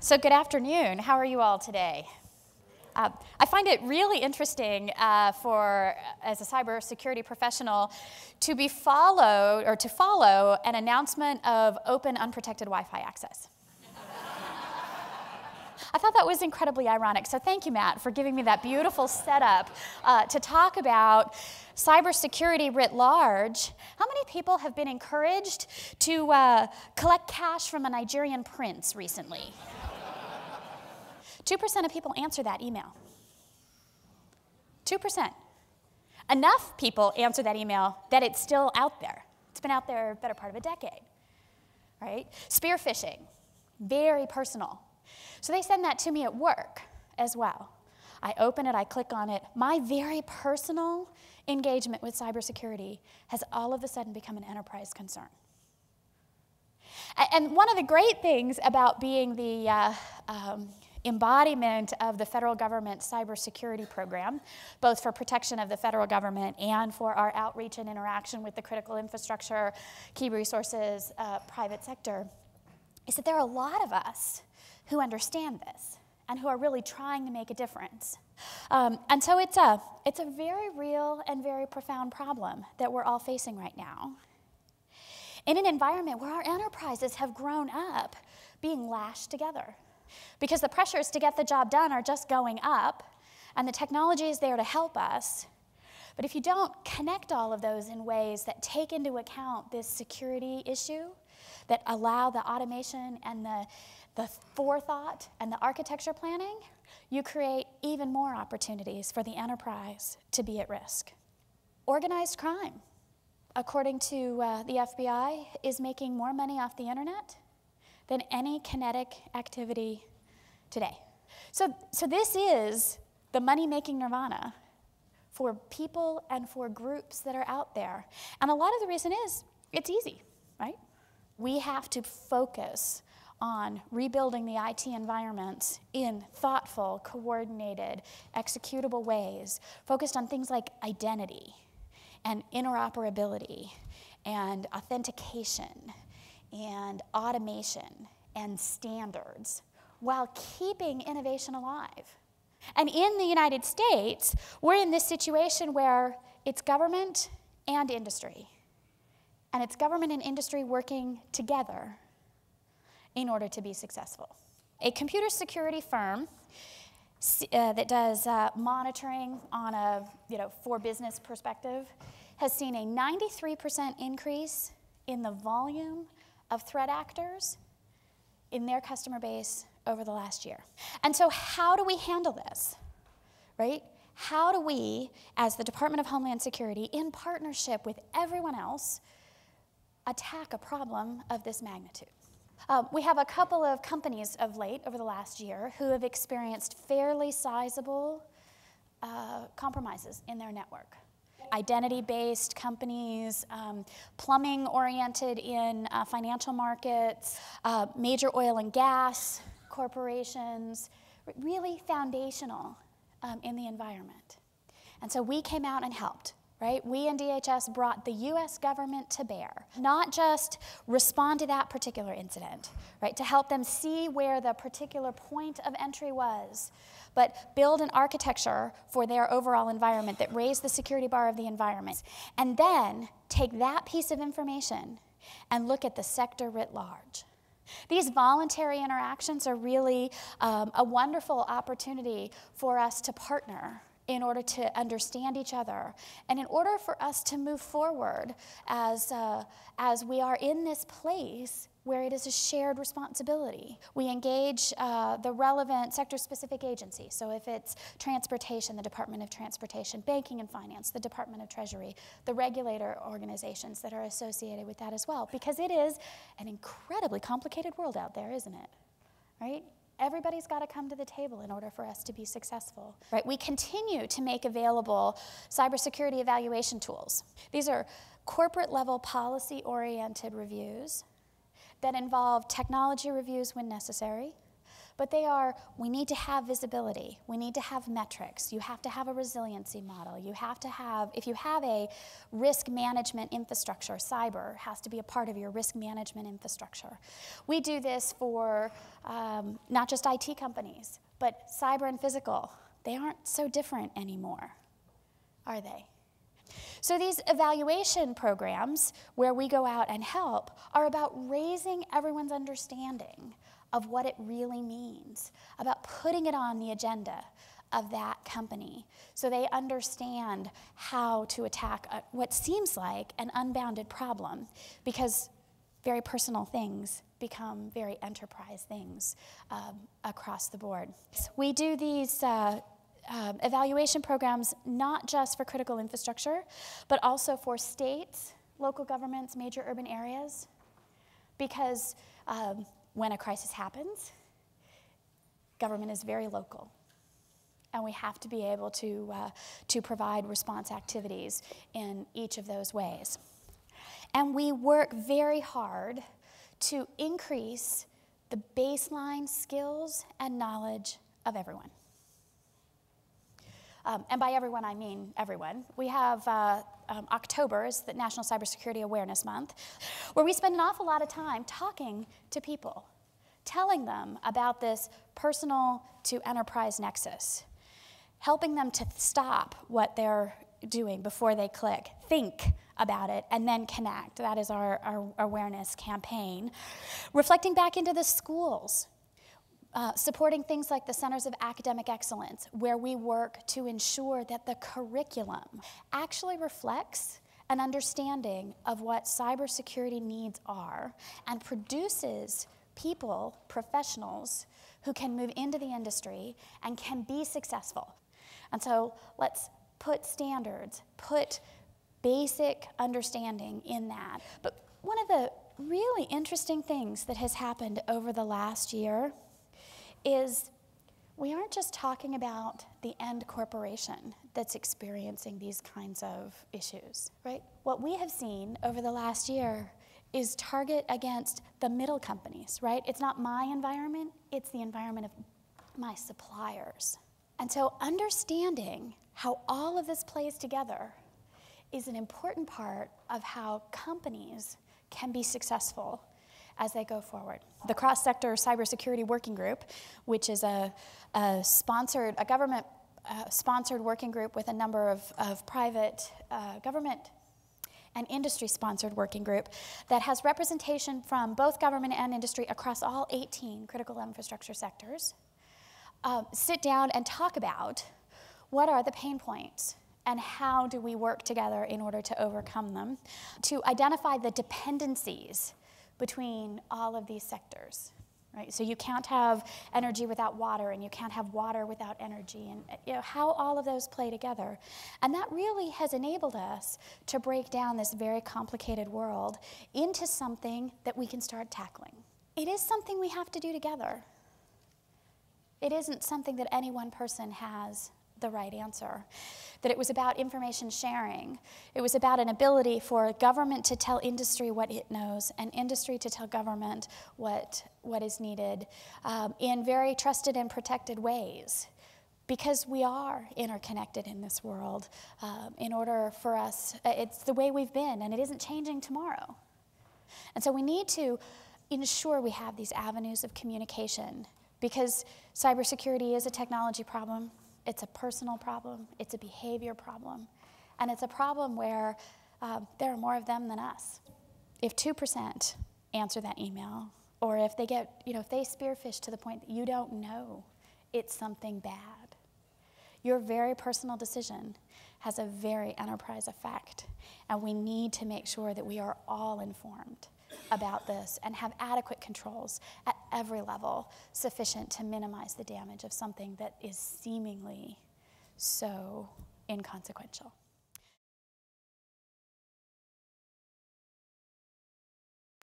So good afternoon. How are you all today? I find it really interesting as a cybersecurity professional to follow an announcement of open unprotected Wi-Fi access. I thought that was incredibly ironic, so thank you, Matt, for giving me that beautiful setup to talk about cybersecurity writ large. How many people have been encouraged to collect cash from a Nigerian prince recently? 2% of people answer that email. 2%. Enough people answer that email that it's still out there. It's been out there a better part of a decade, right? Spear phishing, very personal. So they send that to me at work as well. I open it, I click on it. My very personal engagement with cybersecurity has all of a sudden become an enterprise concern. And one of the great things about being the embodiment of the federal government cybersecurity program, both for protection of the federal government and for our outreach and interaction with the critical infrastructure, key resources, private sector, is that there are a lot of us who understand this and who are really trying to make a difference. And so it's a very real and very profound problem that we're all facing right now. In an environment where our enterprises have grown up being lashed together, because the pressures to get the job done are just going up, and the technology is there to help us. But if you don't connect all of those in ways that take into account this security issue, that allow the automation and the forethought and the architecture planning, you create even more opportunities for the enterprise to be at risk. Organized crime, according to the FBI, is making more money off the internet than any kinetic activity today. So this is the money-making nirvana for people and for groups that are out there. And a lot of the reason is it's easy, right? We have to focus on rebuilding the IT environment in thoughtful, coordinated, executable ways, focused on things like identity and interoperability and authentication and automation and standards, while keeping innovation alive. And in the United States, we're in this situation where it's government and industry. And it's government and industry working together in order to be successful. A computer security firm that does monitoring on a for business perspective has seen a 93% increase in the volume of threat actors in their customer base over the last year. And so how do we handle this, right? How do we, as the Department of Homeland Security, in partnership with everyone else, attack a problem of this magnitude? We have a couple of companies of late, over the last year, who have experienced fairly sizable compromises in their network. Identity-based companies, plumbing-oriented in financial markets, major oil and gas corporations, really foundational in the environment. And so we came out and helped, right? We in DHS brought the US government to bear, not just respond to that particular incident, right? To help them see where the particular point of entry was, but build an architecture for their overall environment that raised the security bar of the environment, and then take that piece of information and look at the sector writ large. These voluntary interactions are really a wonderful opportunity for us to partner in order to understand each other, and in order for us to move forward as we are in this place where it is a shared responsibility. We engage the relevant sector-specific agencies. So if it's transportation, the Department of Transportation, banking and finance, the Department of Treasury, the regulator organizations that are associated with that as well, because it is an incredibly complicated world out there, isn't it? Right? Everybody's got to come to the table in order for us to be successful, right? We continue to make available cybersecurity evaluation tools. These are corporate-level policy-oriented reviews that involve technology reviews when necessary, but we need to have visibility. We need to have metrics. You have to have a resiliency model. You have to have, if you have a risk management infrastructure, cyber has to be a part of your risk management infrastructure. We do this for not just IT companies, but cyber and physical. They aren't so different anymore, are they? So these evaluation programs where we go out and help are about raising everyone's understanding of what it really means, about putting it on the agenda of that company so they understand how to attack what seems like an unbounded problem, because very personal things become very enterprise things across the board. We do these evaluation programs not just for critical infrastructure, but also for states, local governments, major urban areas, because when a crisis happens, government is very local, and we have to be able to provide response activities in each of those ways. And we work very hard to increase the baseline skills and knowledge of everyone. And by everyone, I mean everyone. We have October is the National Cybersecurity Awareness Month, where we spend an awful lot of time talking to people, telling them about this personal to enterprise nexus, helping them to stop what they're doing before they click, think about it, and then connect. That is our awareness campaign. Reflecting back into the schools, supporting things like the Centers of Academic Excellence, where we work to ensure that the curriculum actually reflects an understanding of what cybersecurity needs are and produces people, professionals, who can move into the industry and can be successful. And so let's put standards, put basic understanding in that. But one of the really interesting things that has happened over the last year is we aren't just talking about the end corporation that's experiencing these kinds of issues, right? What we have seen over the last year is target against the middle companies, right? It's not my environment, it's the environment of my suppliers. And so understanding how all of this plays together is an important part of how companies can be successful as they go forward. The Cross-Sector Cybersecurity Working Group, which is a government-sponsored working group with a number of private government and industry-sponsored working group that has representation from both government and industry across all 18 critical infrastructure sectors, sit down and talk about what are the pain points and how do we work together in order to overcome them, to identify the dependencies between all of these sectors, right? So you can't have energy without water, and you can't have water without energy, and how all of those play together. And that really has enabled us to break down this very complicated world into something that we can start tackling. It is something we have to do together. It isn't something that any one person has the right answer, that it was about information sharing. It was about an ability for government to tell industry what it knows and industry to tell government what is needed in very trusted and protected ways, because we are interconnected in this world. In order for us, it's the way we've been, and it isn't changing tomorrow. And so we need to ensure we have these avenues of communication, because cybersecurity is a technology problem. It's a personal problem, it's a behavior problem, and it's a problem where there are more of them than us. If 2% answer that email, or if they get, if they spearfish to the point that you don't know it's something bad, your very personal decision has a very enterprise effect, and we need to make sure that we are all informed about this and have adequate controls at every level sufficient to minimize the damage of something that is seemingly so inconsequential.